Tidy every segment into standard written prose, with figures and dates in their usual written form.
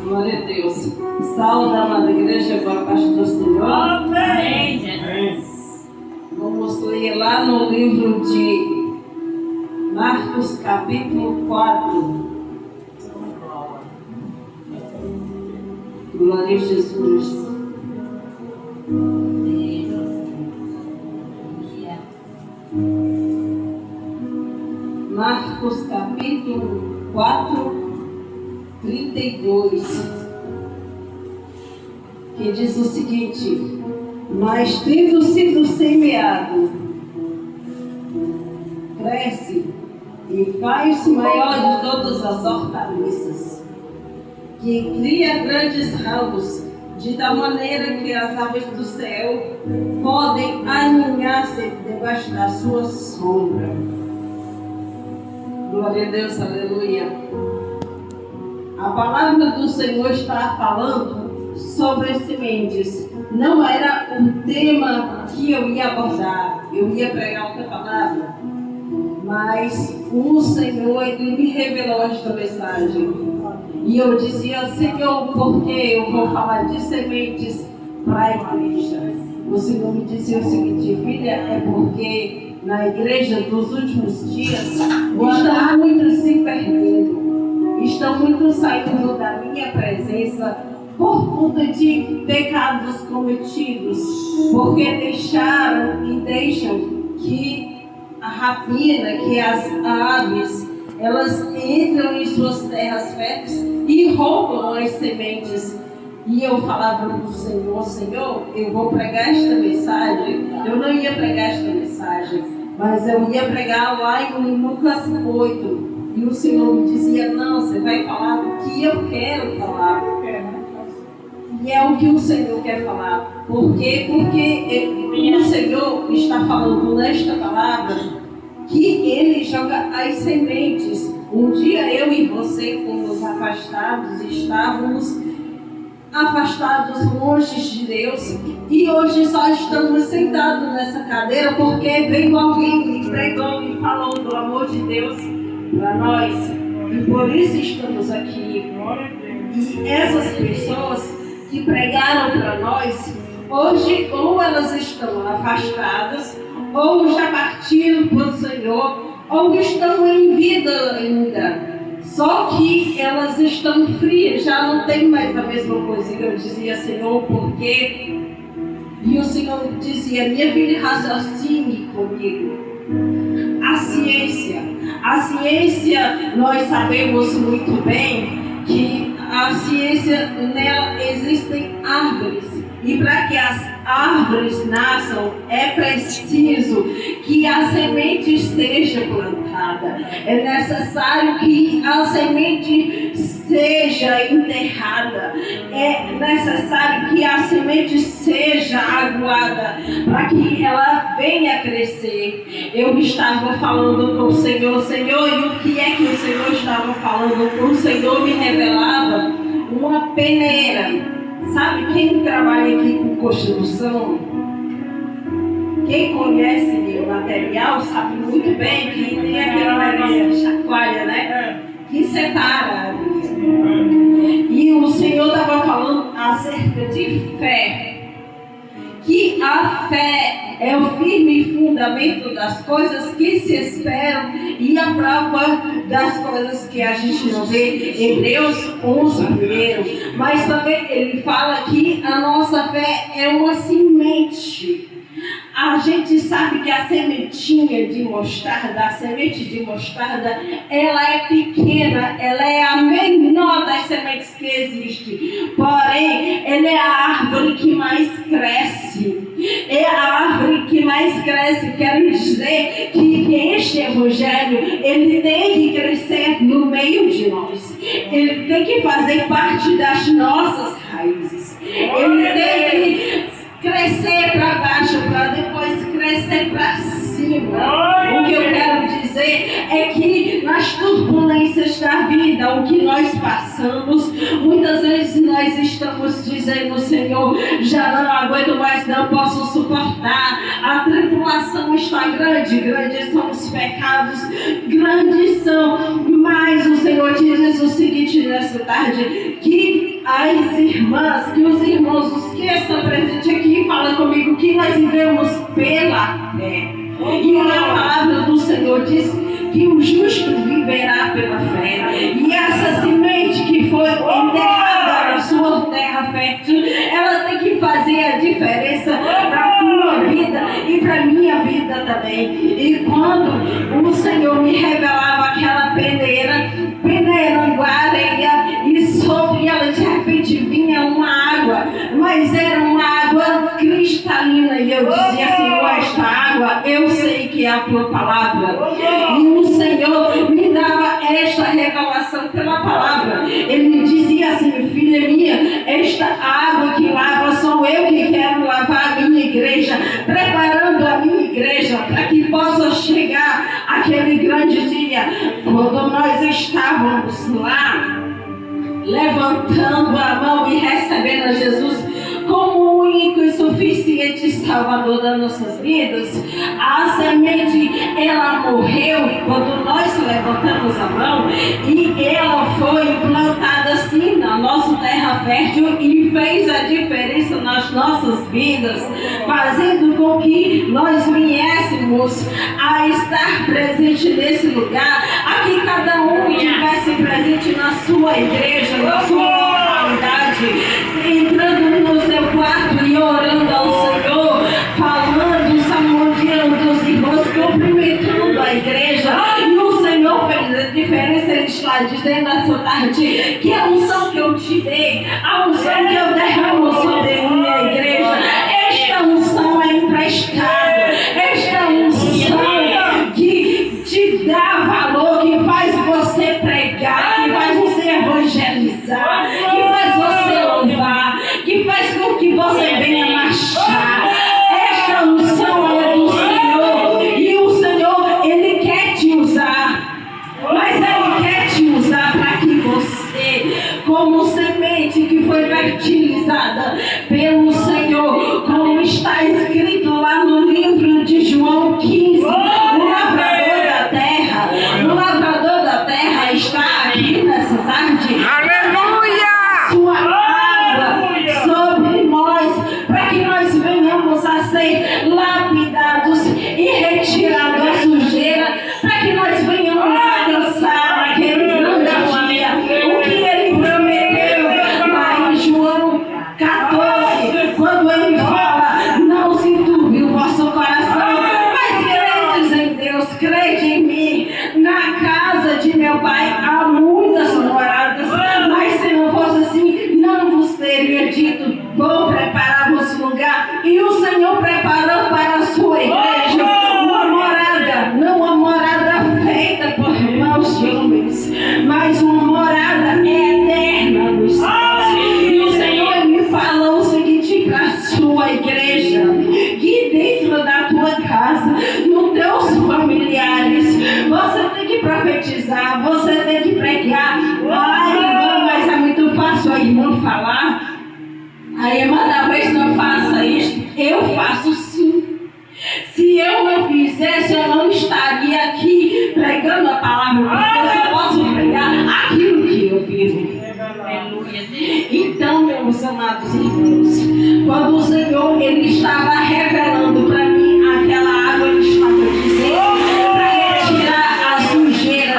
Glória a Deus. Saúde, amada igreja, com a paz do Senhor. Amém. Vamos ler lá no livro de Marcos, capítulo 4. Glória a Jesus. Marcos, capítulo 4, 32, que diz o seguinte: mas tendo sido semeado, cresce e faz-se maior de todas as hortaliças, que cria grandes ramos, de tal maneira que as aves do céu podem aninhar-se debaixo da sua sombra. Glória a Deus, aleluia. A palavra do Senhor está falando sobre as sementes. Não era um tema que eu ia abordar, eu ia pregar outra palavra, mas o Senhor, Ele me revelou esta mensagem. E eu dizia: Senhor, por que eu vou falar de sementes para a igreja? O Senhor me dizia o seguinte: filha, é porque na igreja dos últimos dias estão muitos se perdendo, estão muitos saindo da minha presença por conta de pecados cometidos, porque deixaram e deixam que a rapina, que as aves, elas entram em suas terras férteis e roubam as sementes. E eu falava para o Senhor: Senhor, eu vou pregar esta mensagem. Eu não ia pregar esta mensagem, mas eu ia pregar lá em Lucas 8. E o Senhor me dizia: não, você vai falar do que eu quero falar. E é o que o Senhor quer falar. Por quê? Porque o Senhor está falando nesta palavra que Ele joga as sementes. Um dia eu e você fomos afastados, estávamos afastados, longe de Deus, e hoje só estamos sentados nessa cadeira porque veio alguém que pregou e falou do amor de Deus para nós, e por isso estamos aqui. E essas pessoas que pregaram para nós, hoje ou elas estão afastadas, ou já partiram para o Senhor, ou estão em vida ainda. Só que elas estão frias, já não tem mais a mesma coisa. E eu dizia: Senhor, por quê? E o Senhor dizia: minha filha, raciocine comigo. A ciência, nós sabemos muito bem que a ciência, nela existem árvores. E para que as árvores nasçam, é preciso que a semente seja plantada. É necessário que a semente seja enterrada. É necessário que a semente seja aguada para que ela venha crescer. Eu estava falando com o Senhor, Senhor, e o que é que o Senhor estava falando? O Senhor me revelava uma peneira. Sabe quem trabalha aqui com construção? Quem conhece o material sabe muito bem que tem aquele negócio de chacoalha, né? Que separa a areia. E o Senhor estava falando acerca de fé. Que a fé é o firme fundamento das coisas que se esperam e a prova das coisas que a gente não vê. Hebreus 11, primeiro. Mas também ele fala que a nossa fé é uma semente. A gente sabe que a sementinha de mostarda, a semente de mostarda, ela é pequena, ela é a menor das sementes que existe. Porém, ela é a árvore que mais cresce. É a árvore que mais cresce. Quero dizer que este evangelho, ele tem que crescer no meio de nós. Ele tem que fazer parte das nossas raízes. Ele tem que crescer para baixo, para depois crescer para cima. O que eu quero dizer é que nas turbulências experiências da vida, o que nós passamos, muitas vezes nós estamos dizendo: Senhor, já não aguento mais, não posso suportar, a tribulação está grande, grandes são os pecados, grandes são, mas o Senhor diz o seguinte nessa tarde, que as irmãs, que os irmãos, os que estão presentes aqui, falam comigo que nós vivemos pela fé. E a palavra do Senhor diz que o justo viverá pela fé. E essa semente que foi enterrada na sua terra fértil, ela tem que fazer a diferença para a tua vida e para a minha vida também. E quando o Senhor me revelava aquela peneira em areia, e sobre ela de repente vinha uma água, mas era uma água cristalina, e eu dizia: Senhor, esta água eu sei que é a tua palavra. E o Senhor me dava esta revelação pela palavra. Ele me dizia assim: filha minha, esta água que lava sou eu que quero lavar a minha igreja, preparando a minha igreja para que possa chegar aquele grande dia. Quando nós estávamos lá levantando a mão e recebendo a Jesus como o único e suficiente Salvador das nossas vidas, a semente, ela morreu quando nós levantamos a mão, e ela foi plantada assim na nossa terra fértil e fez a diferença nas nossas vidas, fazendo com que nós viéssemos a estar presente nesse lugar, a que cada um estivesse presente na sua igreja, na sua localidade, entrando no seu quarto e orando ao Senhor, falando, salmodiando os irmãos, cumprimentando a igreja. E o Senhor fez a diferença. Ele está dizendo essa tarde que a unção que eu te dei, a unção que eu derramo sobre a minha igreja, esta unção é emprestada, esta unção que te dá valor, que faz você pregar, que faz você evangelizar, que faz você louvar, que faz com que você venha marchar. Esta unção é do Senhor, e o Senhor, Ele quer te usar, mas Ele quer te usar para que você, como semente que foi fertilizada pelo Senhor, como está escrito lá no livro de João 15, o lavrador da terra está aqui nessa tarde. Aleluia! Sua água sobre nós, para que nós venhamos a ser lapidados e retirados a sujeira, para que nós venhamos a alcançar naquele grande dia o que Ele prometeu lá em João 14, quando Ele fala: não se turbe o vosso coração, mas credes em Deus, crede em mim. Na casa de meu Pai há muitas moradas, mas se não fosse assim, não vos teria dito: vou preparar-vos lugar. E o Senhor preparou para a sua igreja uma morada, não uma morada feita por mãos de homens, mas uma morada eterna nos céus. E o Senhor me falou o seguinte para a sua igreja: que dentro da tua casa, nos teus familiares, você tem que profetizar, você tem que pregar. Ai, irmã, mas é muito fácil a irmã falar. A irmã talvez não faça isso. Eu faço sim. Se eu não fizesse, eu não estaria aqui pregando a palavra, porque eu só posso pregar aquilo que eu vivo. Então, meus amados irmãos, quando o Senhor, Ele estava revelando para mim aquela água, Ele estava dizendo para retirar a sujeira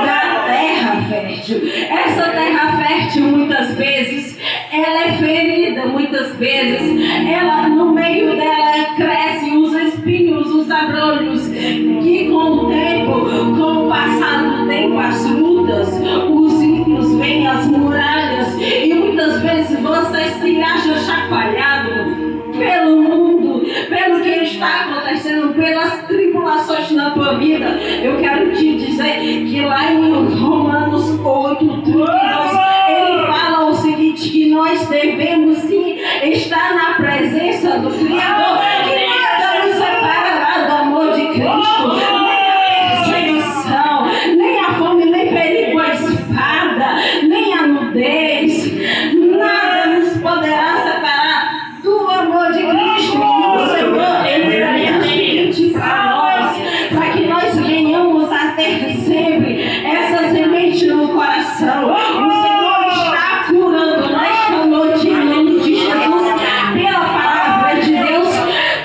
da terra fértil. Essa terra fértil, muitas vezes, ela é ferida, muitas vezes, ela, no meio dela, cresce os espinhos, os abrolhos, que com o tempo, com o passar do tempo, as lutas, os ímpios vêm, as muralhas, e muitas vezes você se acha chacoalhado pelo mundo, pelo que está acontecendo, pelas tribulações na tua vida. Eu quero te dizer que lá em Romanos 8:32, ele fala o seguinte, que nós devemos sim estar na presença do Criador, que nada nos separará do amor de Cristo, nem a perseguição, nem a fome, nem perigo, no coração. O Senhor está curando nesta noite, em nome de Jesus, pela palavra de Deus.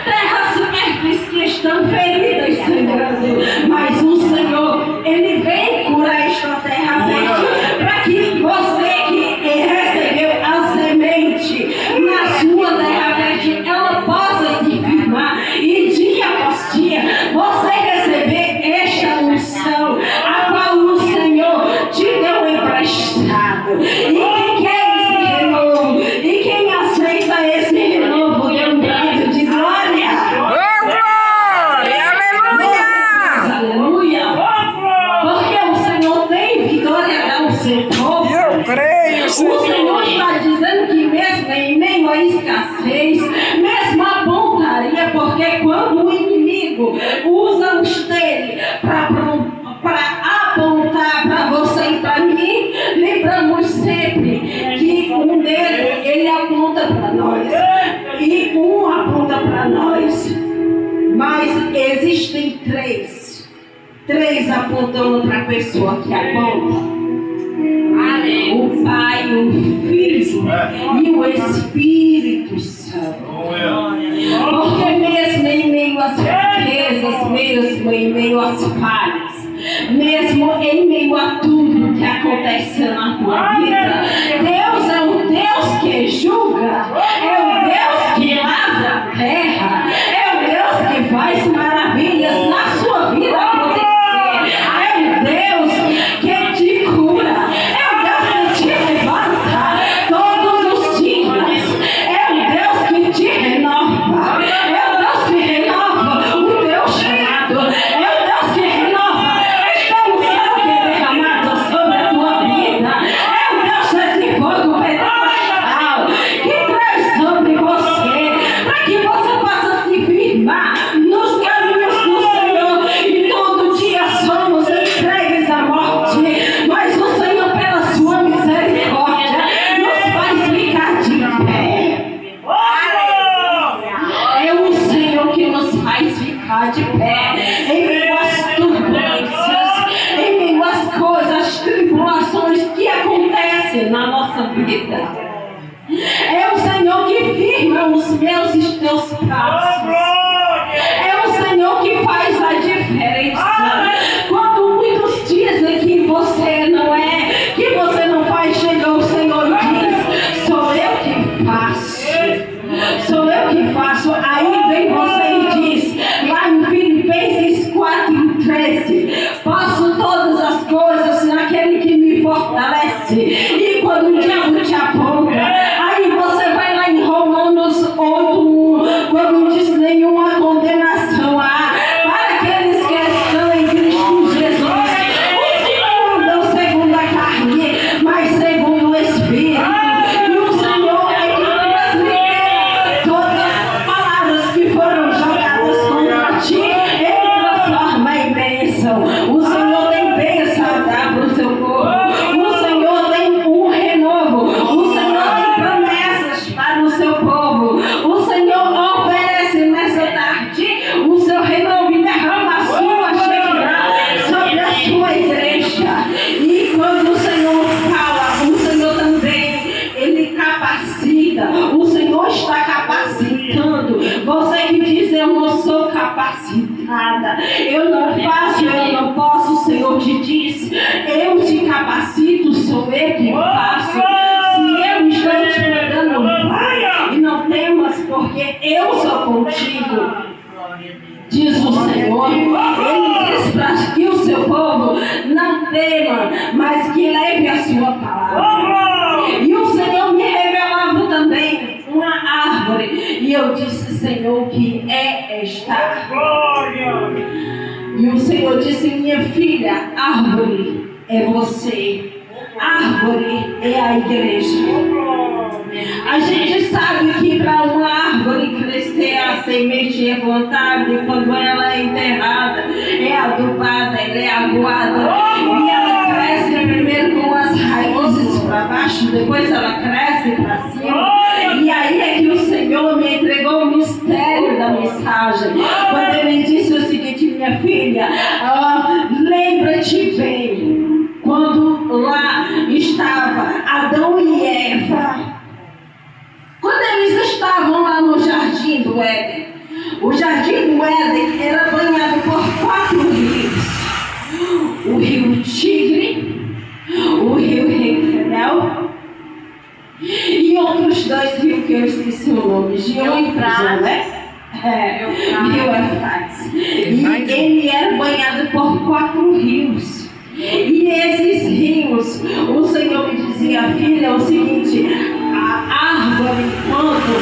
Terras férteis que estão feridas, sangrando, mas o Senhor, Ele vem curar esta terra fértil, para que você que recebeu a semente na sua terra fértil, ela possa se firmar e dia após dia você receber esta unção, a qual o Senhor te deu emprestado. E quem quer esse renovo, e quem aceita esse renovo, é um grito de glória. Oh, glória! Aleluia! Aleluia! Porque o Senhor tem vitória ao seu povo. Eu creio, O Senhor. Senhor está dizendo que mesmo em meio à escassez, mesmo à pontaria, porque quando o inimigo usa os dele para apontar para você e para mim, lembramos sempre que um dedo ele aponta para nós e um aponta para nós, mas existem três apontando para a pessoa que aponta. O Pai, o Filho e o Espírito Santo. Porque mesmo em meio às fraquezas, mesmo em meio às falhas, mesmo em meio a tudo que acontece na tua vida, Deus é o Deus que julga, é o Deus que lava a terra, é o Deus que faz maravilhas na sua vida acontecer, é o Deus que te cura, te levanta todos os dias. É o Deus que te renova. É o Deus que renova o teu chamado. É o Deus que renova esta unção que é derramada sobre a tua vida. É o Deus desse fogo pentecostal que traz sobre você, para que você possa se firmar nos caminhos do Senhor. E todo dia somos entregues à morte, mas o Senhor, pela sua misericórdia, nos faz ficar de pé. É o Senhor que nos faz ficar de pé em meio às turbulências, em meio às coisas, às tribulações que acontecem na nossa vida. É o Senhor que firma os meus e teus passos. É o Senhor que faz a diferença. Quando muitos dizem que você não é, que você não faz, chega o Senhor e diz: sou eu que faço. Sou eu que faço. Aí vem você e diz, lá em Filipenses 4:13, faço todas as coisas naquele que me fortalece. E quando o diabo te aponta, aí você vai lá em Romanos 8:1, quando diz: nenhuma condenação há para aqueles que estão em Cristo Jesus. O Senhor não deu segundo a carne, mas segundo o Espírito. E o Senhor é que transmite todas as palavras que foram jogadas contra ti, Ele transforma em bênção. O Senhor tem bênção a dar para o seu povo. O Senhor tem um renovo. O Senhor tem promessas para o seu povo. O Senhor oferece nessa tarde o seu renovo e derrama a sua chegada sobre a sua igreja. E quando o Senhor fala, o Senhor também, Ele capacita. O Senhor está capacitando. Você que diz: eu não sou capacitada, eu não faço, eu não posso, o Senhor te diz: eu te capacito, sou eu que faço. Se eu estou te mandando, vai, e não temas, porque eu sou contigo, diz o Senhor. Ele diz para que o seu povo não tema, mas que leve a sua palavra. E o Senhor me revelava também uma árvore, e eu disse: Senhor, o que é esta? E o Senhor disse: minha filha, árvore é você, árvore é a igreja. A gente sabe que para uma árvore crescer, a semente é plantada, quando ela é enterrada, é adubada, ela é aguada, e ela cresce primeiro com as raízes para baixo, depois ela cresce para cima. E aí é que o Senhor me entregou o mistério da mensagem, quando Ele disse o seguinte: minha filha, lembra-te bem, quando lá rio Tigre, o rio Requerel e outros 2 rios que eu esqueci o nome, Gion e Frisão, né? Rio Eufrates. E ele era banhado por 4 rios. E esses rios, o Senhor me dizia, filha, é o seguinte: a árvore, quando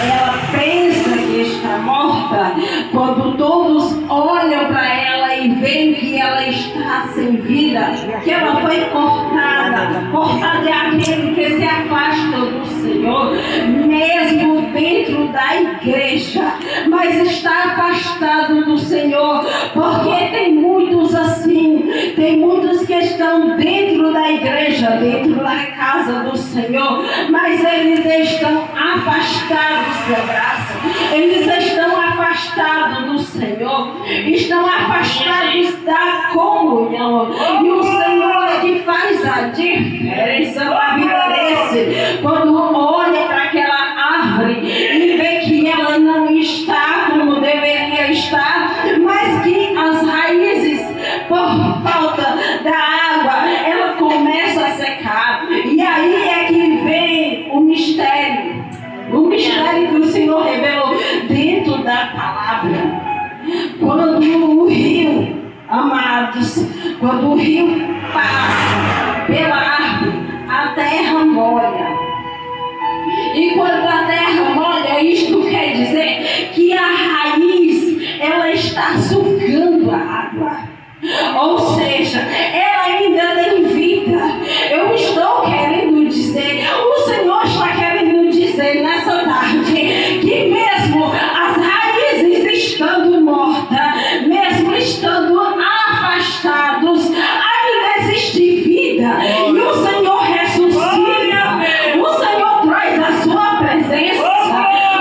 ela pensa que está morta, quando todos olham para ela e veem que ela está sem vida, que ela foi cortada. Cortada é aquele que se afasta do Senhor, mesmo dentro da igreja, mas está afastado do Senhor, porque tem muitos assim, tem muitos que estão dentro da igreja, dentro da casa do Senhor, mas eles estão afastados da graça, eles estão afastados do Senhor, estão afastados da comunhão, e o Senhor é que faz a diferença na vida desse, quando olha para aquela árvore e vê que ela não está como deveria estar, mas que as raízes, por falta da água, ela começa a secar. E aí é que vem o mistério que o Senhor revelou dentro da palavra. Quando o rio, amados, quando o rio passa pela árvore, a terra molha. E quando a terra molha, isto quer dizer que a raiz, ela está sugando a água. Ou seja, ela ainda tem vida. Eu estou querendo dizer, o Senhor está querendo dizer nessa tarde, que mesmo as raízes estando mortas, mesmo estando afastados, ainda existe vida. E o Senhor ressuscita, o Senhor traz a sua presença,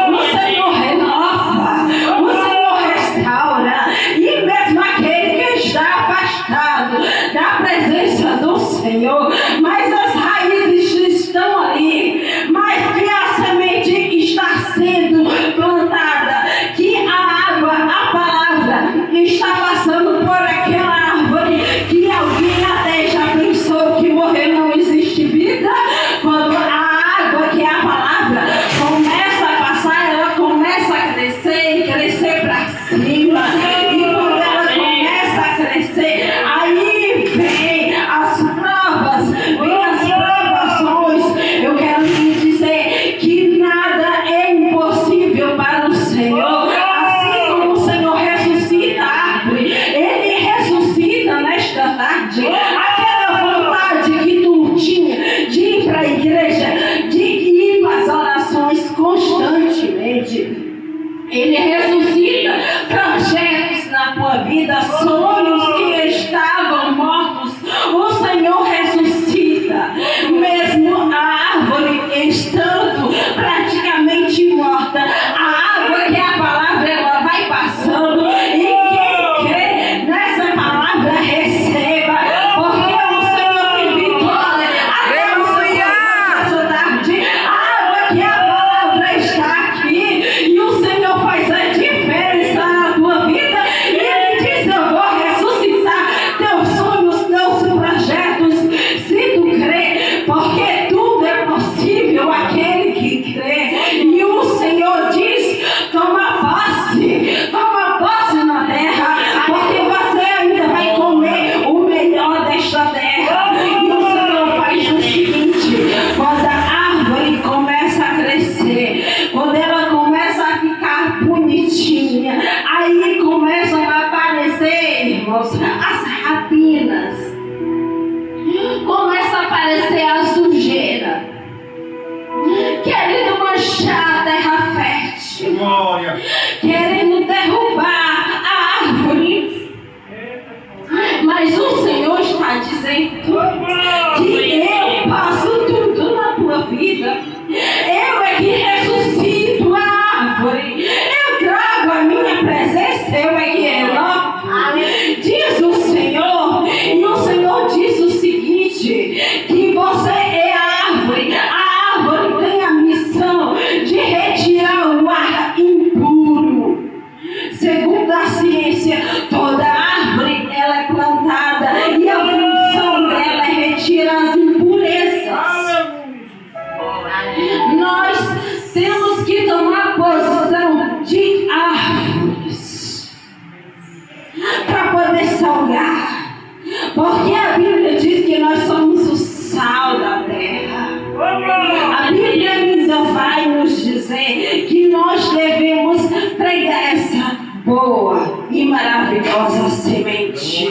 o Senhor renova, o Senhor restaura. E mesmo aquele que está afastado da presença do Senhor, mas as raízes estão ali, mas que a semente está sendo plantada, que a água, a palavra está passando por aquela árvore que alguém até já pensou que morrer não existe vida. Quando a água, que é a palavra, começa a passar, ela começa a crescer e crescer para cima. E quando ela começa a crescer, aí vem as provas, vem as provações. Eu quero lhe dizer que nada é impossível para o Senhor. Assim como o Senhor ressuscita a árvore, Ele ressuscita nesta tarde aquela vontade que tu tinha de ir para a igreja, de ir para as orações constantemente. Ele ressuscita projetos na tua vida, sonhos que estavam mortos. O Senhor ressuscita, mesmo a árvore estando praticamente morta. A água, que é a palavra, ela vai passando, e quem crê nessa palavra receba, porque o Senhor tem vitória. Aleluia! Essa tarde, a água, que é a palavra, está aqui, e o Senhor faz a diferença na tua vida, e Ele diz: eu vou ressuscitar. Porque a Bíblia diz que nós somos o sal da terra. A Bíblia vai nos dizer que nós devemos pregar essa boa e maravilhosa semente.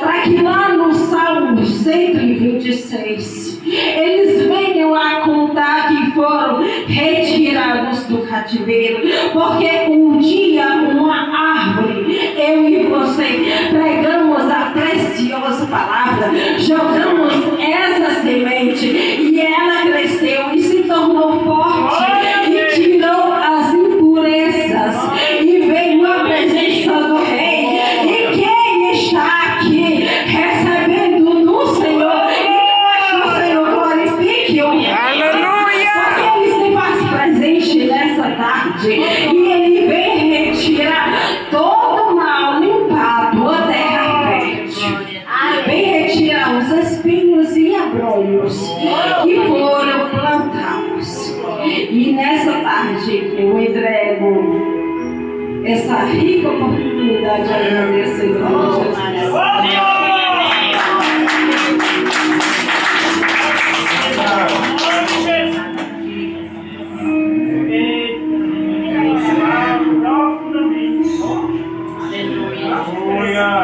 Para que lá no Salmo 126 eles venham a contar que foram retirados do cativeiro. Porque um dia uma árvore, eu e você, pregamos a preciosa palavra, jogamos essa semente e ela cresceu e se tornou forte e tirou as impurezas e veio a presença do Rei. E quem está aqui recebendo do Senhor, que o Senhor glorifique-o. Aleluia! Porque Ele se faz presente nessa tarde e Ele vem retirar todo o mal, limpar a tua terra fértil. Vem retirar os espinhos e abrolhos que foram plantados. E nessa tarde eu entrego essa rica oportunidade de agradecer em nome de Jesus.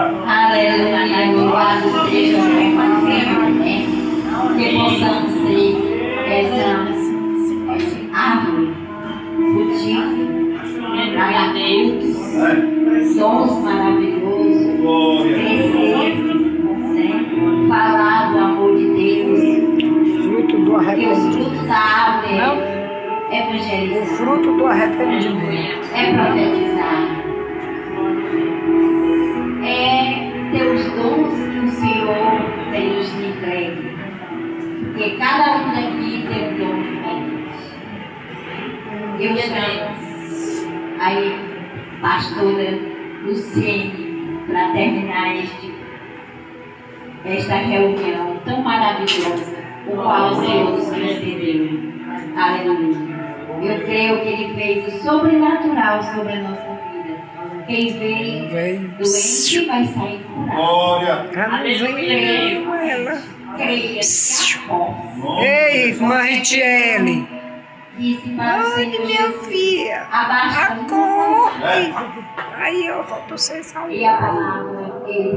Aleluia, louvado seja o Senhor, né? Que possamos ser essa árvore frutífera, tragar frutos, sons maravilhosos, crescer, né? Falar do amor de Deus, Fruto do que os arrependimento. frutos da árvore O evangelizar, fruto do arrependimento. é profetizar. É ter os dons que o Senhor tem nos entregue. Porque cada um daqui tem um dom diferente. Eu chamo aí, pastora Luciene, para terminar esta reunião tão maravilhosa, o qual o Senhor nos concedeu. Aleluia. Eu creio que Ele fez o sobrenatural sobre a nossa vida. Quem veio doente vai sair curado. Glória. Aleluia. Ela. Creia que a porta Ei, irmã Ritiele. disse para o Ai, Senhor minha Jesus, filha. abaixa a Acorre. Aí eu volto sem saúde. e a palavra ele